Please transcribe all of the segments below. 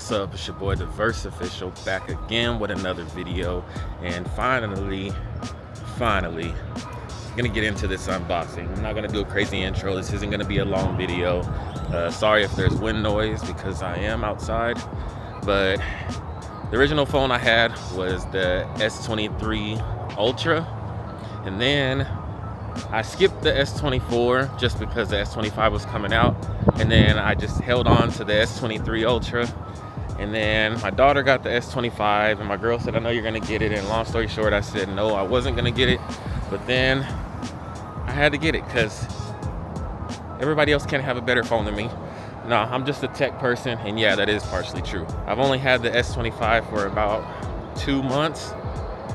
What's up? It's your boy DaVerseOfficial back again with another video, and finally gonna get into this unboxing. I'm not gonna do a crazy intro. This isn't gonna be a long video. Sorry if there's wind noise because I am outside, but the original phone I had was the S23 Ultra, and then I skipped the S24 just because the S25 was coming out, and then I just held on to the S23 Ultra, and then my daughter got the S25, and my girl said, I know you're gonna get it, and long story short, I said no, I wasn't gonna get it, but then I had to get it because everybody else can't have a better phone than me. No, I'm just a tech person, and yeah, that is partially true. I've only had the S25 for about 2 months,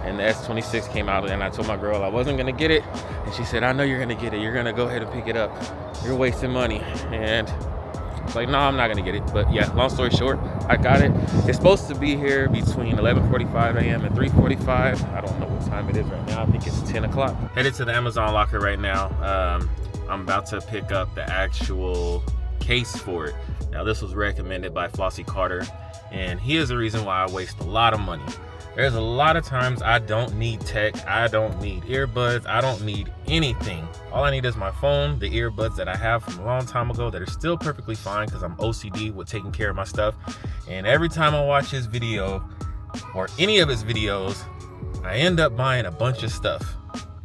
and the S26 came out, and I told my girl I wasn't gonna get it, and she said, I know you're gonna get it, you're gonna go ahead and pick it up, you're wasting money. And it's like, no, I'm not gonna get it. But yeah, long story short, I got it. It's supposed to be here between 11:45 a.m. and 3:45. I don't know what time it is right now. I think it's 10 o'clock. Headed to the Amazon locker right now. I'm about to pick up the actual case for it. Now, this was recommended by Flossie Carter, and he is the reason why I waste a lot of money. There's a lot of times I don't need tech, I don't need earbuds, I don't need anything. All I need is my phone, the earbuds that I have from a long time ago that are still perfectly fine because I'm OCD with taking care of my stuff. And every time I watch his video, or any of his videos, I end up buying a bunch of stuff.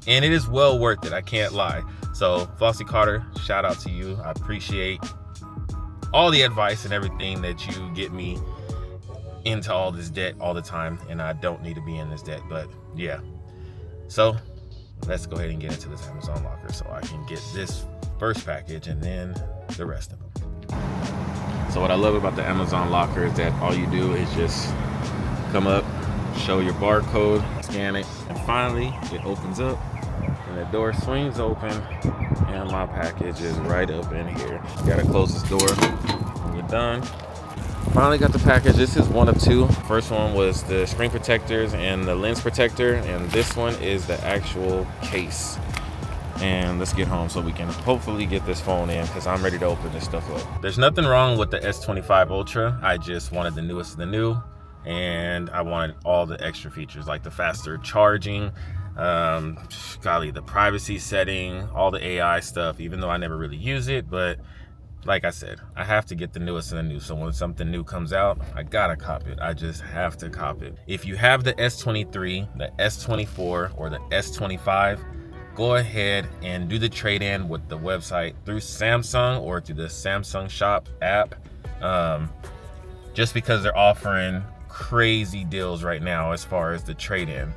And it is well worth it, I can't lie. So Flossie Carter, shout out to you. I appreciate all the advice and everything that you get me into all this debt all the time, and I don't need to be in this debt. But yeah, so let's go ahead and get into this Amazon locker so I can get this first package and then the rest of them. So what I love about the Amazon locker is that all you do is just come up, show your barcode, scan it, and finally it opens up and the door swings open and my package is right up in here. You gotta close this door when you're done. Finally got the package. This is one of two. First one was the screen protectors and the lens protector, and this one is the actual case. And let's get home so we can hopefully get this phone in because I'm ready to open this stuff up. There's nothing wrong with the S25 Ultra. I just wanted the newest of the new, and I wanted all the extra features like the faster charging, golly, the privacy setting, all the AI stuff, even though I never really use it. But like I said, I have to get the newest of the new. So when something new comes out, I gotta cop it. I just have to cop it. If you have the S23, the S24, or the S25, go ahead and do the trade-in with the website through Samsung or through the Samsung Shop app. Just because they're offering crazy deals right now as far as the trade-in.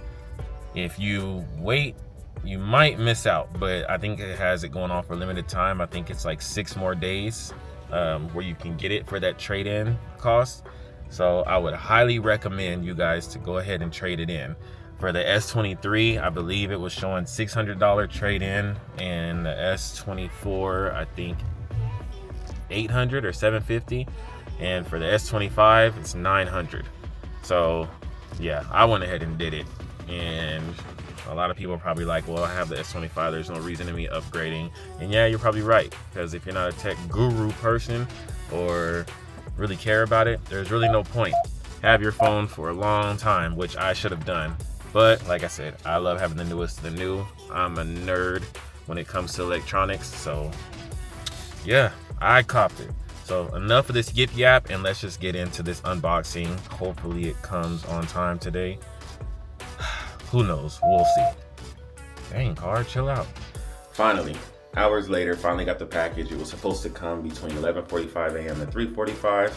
If you wait, you might miss out, but I think it has it going on for a limited time. I think it's like 6 more days where you can get it for that trade-in cost. So I would highly recommend you guys to go ahead and trade it in. For the S23, I believe it was showing $600 trade-in, and the S24, I think $800 or $750, and for the S25, it's $900. So yeah, I went ahead and did it, and a lot of people are probably like, well, I have the S25, there's no reason in me upgrading. And yeah, you're probably right, because if you're not a tech guru person or really care about it, there's really no point. Have your phone for a long time, which I should have done. But like I said, I love having the newest of the new. I'm a nerd when it comes to electronics, so yeah, I copped it. So enough of this yip yap, and let's just get into this unboxing. Hopefully it comes on time today. Who knows? We'll see. Dang, car, chill out. Finally, hours later, finally got the package. It was supposed to come between 11:45 a.m. and 3:45.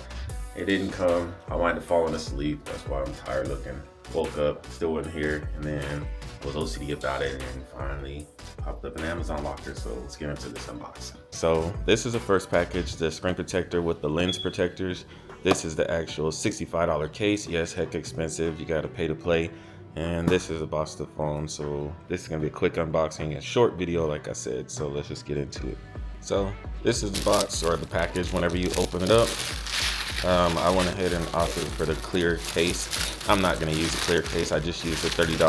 It didn't come. I wound up falling asleep. That's why I'm tired looking. Woke up, still wasn't here, and then was OCD about it, and finally popped up an Amazon locker. So let's get into this unboxing. So this is the first package, the screen protector with the lens protectors. This is the actual $65 case. Yes, heck expensive. You gotta pay to play. And this is the box of the phone. So this is gonna be a quick unboxing, a short video like I said, so let's just get into it. So this is the box or the package whenever you open it up. I went ahead and opted for the clear case. I'm not gonna use the clear case, I just used the $30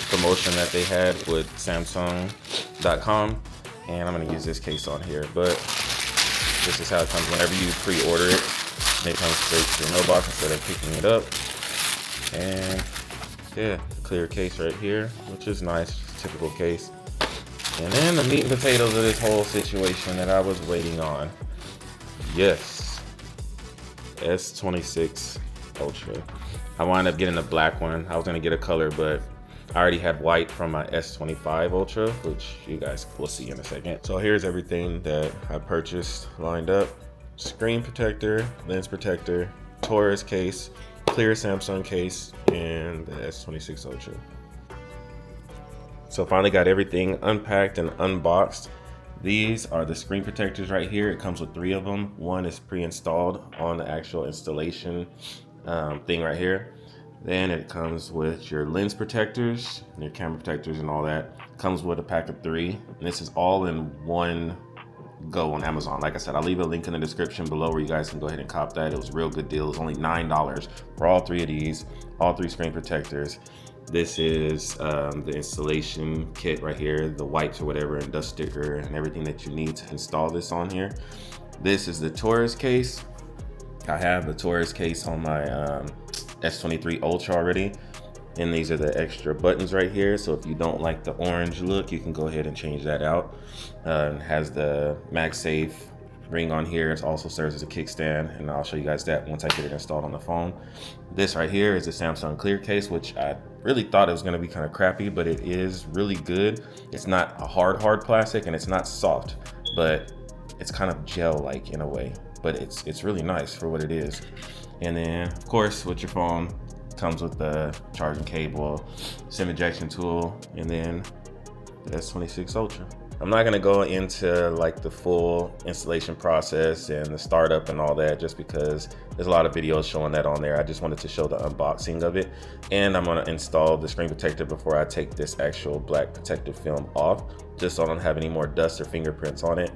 promotion that they had with Samsung.com, and I'm gonna use this case on here. But this is how it comes whenever you pre-order it. And it comes straight to your mailbox instead of picking it up. And yeah, clear case right here, which is nice, typical case. And then the meat and potatoes of this whole situation that I was waiting on. Yes, S26 Ultra. I wound up getting the black one. I was gonna get a color, but I already had white from my S25 Ultra, which you guys will see in a second. So here's everything that I purchased lined up. Screen protector, lens protector, Taurus case, clear Samsung case, and the S26 Ultra. So finally got everything unpacked and unboxed. These are the screen protectors right here. It comes with 3 of them. One is pre-installed on the actual installation thing right here. Then it comes with your lens protectors, your camera protectors and all that. Comes with a pack of 3. And this is all in one go on Amazon. Like I said, I'll leave a link in the description below where you guys can go ahead and cop that. It was a real good deal. It was only $9 for all 3 of these, all 3 screen protectors. This is the installation kit right here, the wipes or whatever, and dust sticker and everything that you need to install this on here. This is the Taurus case. I have the Taurus case on my S23 Ultra already. And these are the extra buttons right here. So if you don't like the orange look, you can go ahead and change that out. It has the MagSafe ring on here. It also serves as a kickstand, and I'll show you guys that once I get it installed on the phone. This right here is the Samsung clear case, which I really thought it was gonna be kind of crappy, but it is really good. It's not a hard plastic, and it's not soft, but it's kind of gel-like in a way, but it's really nice for what it is. And then of course with your phone comes with the charging cable, SIM ejection tool, and then the S26 Ultra. I'm not gonna go into like the full installation process and the startup and all that, just because there's a lot of videos showing that on there. I just wanted to show the unboxing of it. And I'm gonna install the screen protector before I take this actual black protective film off, just so I don't have any more dust or fingerprints on it.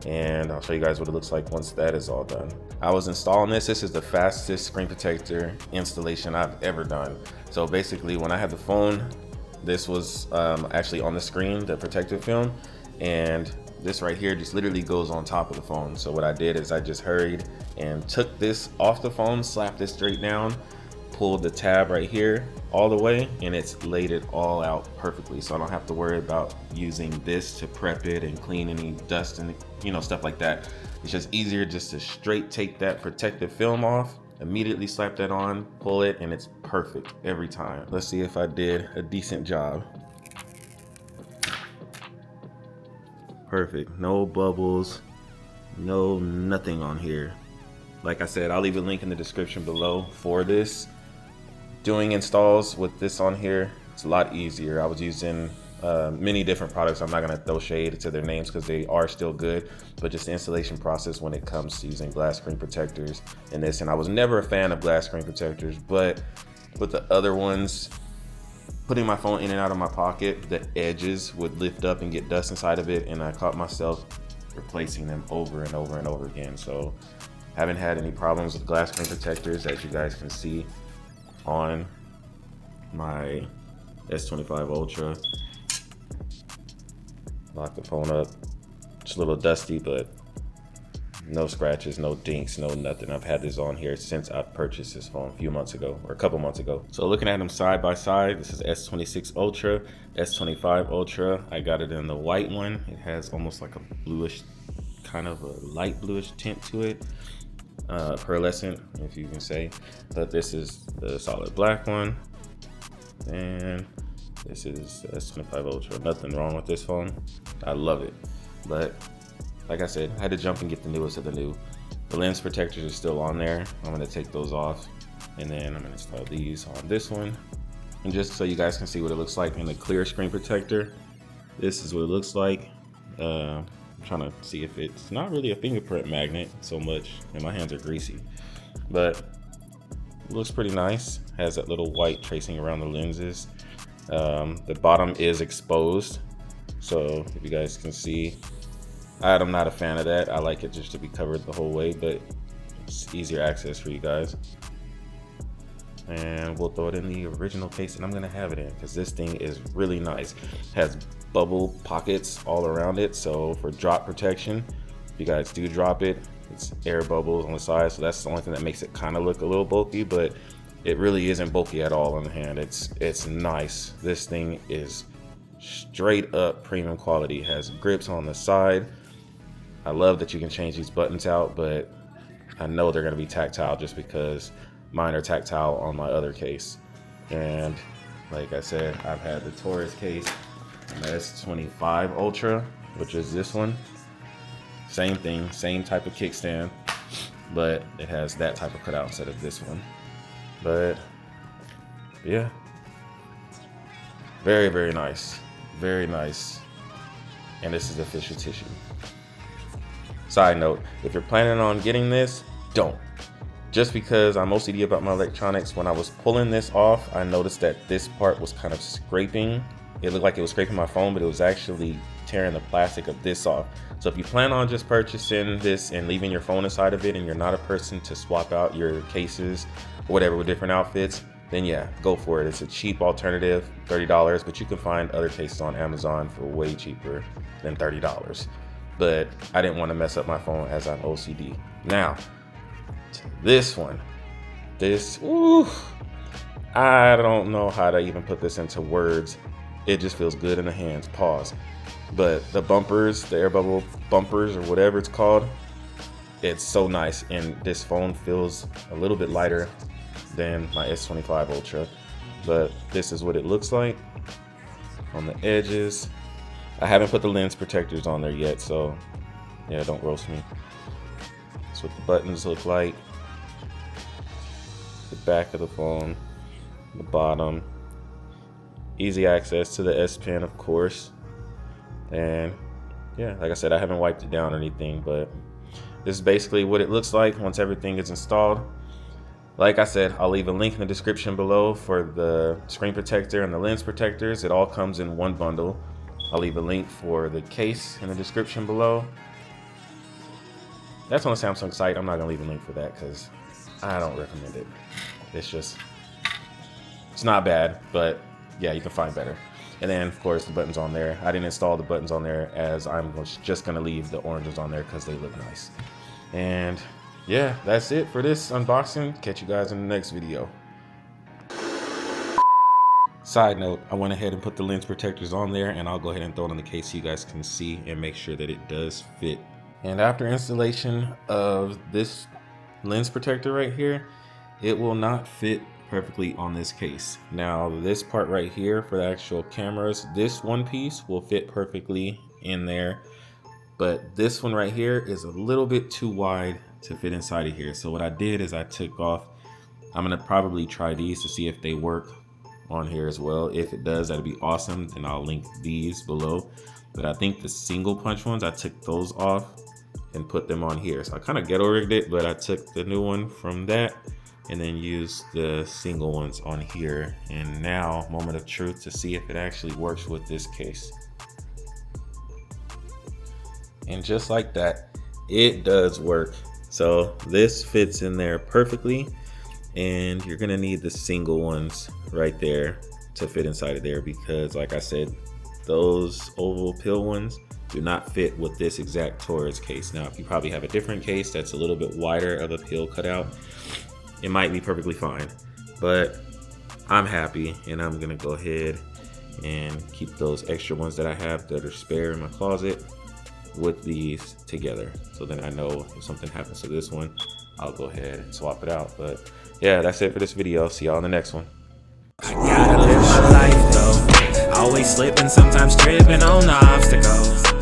And I'll show you guys what it looks like once that is all done. I was installing this. This is the fastest screen protector installation I've ever done. So basically when I had the phone, this was actually on the screen, the protective film, and this right here just literally goes on top of the phone. So what I did is I just hurried and took this off the phone, slapped it straight down, pulled the tab right here all the way, and it's laid it all out perfectly. So I don't have to worry about using this to prep it and clean any dust and stuff like that. It's just easier just to straight take that protective film off, immediately slap that on, pull it, and it's perfect every time. Let's see if I did a decent job. Perfect, no bubbles, no nothing on here. Like I said, I'll leave a link in the description below for this. Doing installs with this on here, it's a lot easier. I was using many different products. I'm not gonna throw shade to their names because they are still good, but just the installation process when it comes to using glass screen protectors and this. And I was never a fan of glass screen protectors, but with the other ones, putting my phone in and out of my pocket, the edges would lift up and get dust inside of it, and I caught myself replacing them over and over and over again. So haven't had any problems with glass screen protectors, as you guys can see on my S25 Ultra. Lock the phone up. It's a little dusty, but no scratches, no dinks, no nothing. I've had this on here since I purchased this phone a few months ago, or a couple months ago. So looking at them side by side, this is S26 Ultra, S25 Ultra. I got it in the white one. It has almost like a bluish, kind of a light bluish tint to it. Pearlescent, if you can say. But this is the solid black one. And this is S25 Ultra. Nothing wrong with this phone. I love it. But like I said, I had to jump and get the newest of the new. The lens protectors are still on there. I'm gonna take those off, and then I'm gonna install these on this one. And just so you guys can see what it looks like in the clear screen protector, this is what it looks like. I'm trying to see if it's not really a fingerprint magnet so much, and my hands are greasy, but it looks pretty nice. Has that little white tracing around the lenses. The bottom is exposed, so if you guys can see, I'm not a fan of that. I like it just to be covered the whole way, but it's easier access for you guys. And we'll throw it in the original case, and I'm gonna have it in because this thing is really nice. It has bubble pockets all around it, so for drop protection, if you guys do drop it, It's air bubbles on the side, so that's the only thing that makes it kind of look a little bulky, but it really isn't bulky at all on the hand. It's nice. This thing is straight up premium quality. It has grips on the side. I love that you can change these buttons out, but I know they're gonna be tactile just because mine are tactile on my other case. And like I said, I've had the Taurus case, the S25 Ultra, which is this one. Same thing, same type of kickstand, but it has that type of cutout instead of this one. But yeah, very, very nice, very nice. And this is official tissue. Side note, if you're planning on getting this, don't. Just because I'm OCD about my electronics, when I was pulling this off, I noticed that this part was kind of scraping. It looked like it was scraping my phone, but it was actually tearing the plastic of this off. So if you plan on just purchasing this and leaving your phone inside of it, and you're not a person to swap out your cases or whatever with different outfits, then yeah, go for it. It's a cheap alternative, $30, but you can find other cases on Amazon for way cheaper than $30. But I didn't want to mess up my phone as I'm OCD. Now, this one, I don't know how to even put this into words. It just feels good in the hands, pause. But the bumpers, the air bubble bumpers or whatever it's called, it's so nice. And this phone feels a little bit lighter than my S25 Ultra. But this is what it looks like on the edges. I haven't put the lens protectors on there yet, so yeah, don't roast me. That's what the buttons look like. The back of the phone, the bottom. Easy access to the S Pen, of course. And yeah, like I said, I haven't wiped it down or anything, but this is basically what it looks like once everything is installed. Like I said, I'll leave a link in the description below for the screen protector and the lens protectors. It all comes in one bundle. I'll leave a link for the case in the description below. That's on the Samsung site. I'm not gonna leave a link for that because I don't recommend it. It's not bad, but yeah, you can find better. And then of course the buttons on there. I didn't install the buttons on there as I'm just gonna leave the oranges on there because they look nice. And yeah, that's it for this unboxing. Catch you guys in the next video. Side note, I went ahead and put the lens protectors on there, and I'll go ahead and throw it in the case so you guys can see and make sure that it does fit. And after installation of this lens protector right here, it will not fit perfectly on this case. Now this part right here for the actual cameras, this one piece will fit perfectly in there, but this one right here is a little bit too wide to fit inside of here. So what I did is I took off, I'm gonna probably try these to see if they work on here as well. If it does, that'd be awesome. Then I'll link these below. But I think the single punch ones, I took those off and put them on here. So I kind of ghetto rigged it, but I took the new one from that and then used the single ones on here. And now, moment of truth to see if it actually works with this case. And just like that, it does work. So this fits in there perfectly. And you're gonna need the single ones right there to fit inside of there because like I said, those oval pill ones do not fit with this exact Taurus case. Now, if you probably have a different case that's a little bit wider of a pill cutout, it might be perfectly fine, but I'm happy and I'm gonna go ahead and keep those extra ones that I have that are spare in my closet with these together. So then I know if something happens to this one, I'll go ahead and swap it out. But yeah, that's it for this video. See y'all in the next one. I gotta live my life though. Always slipping, sometimes tripping on obstacles.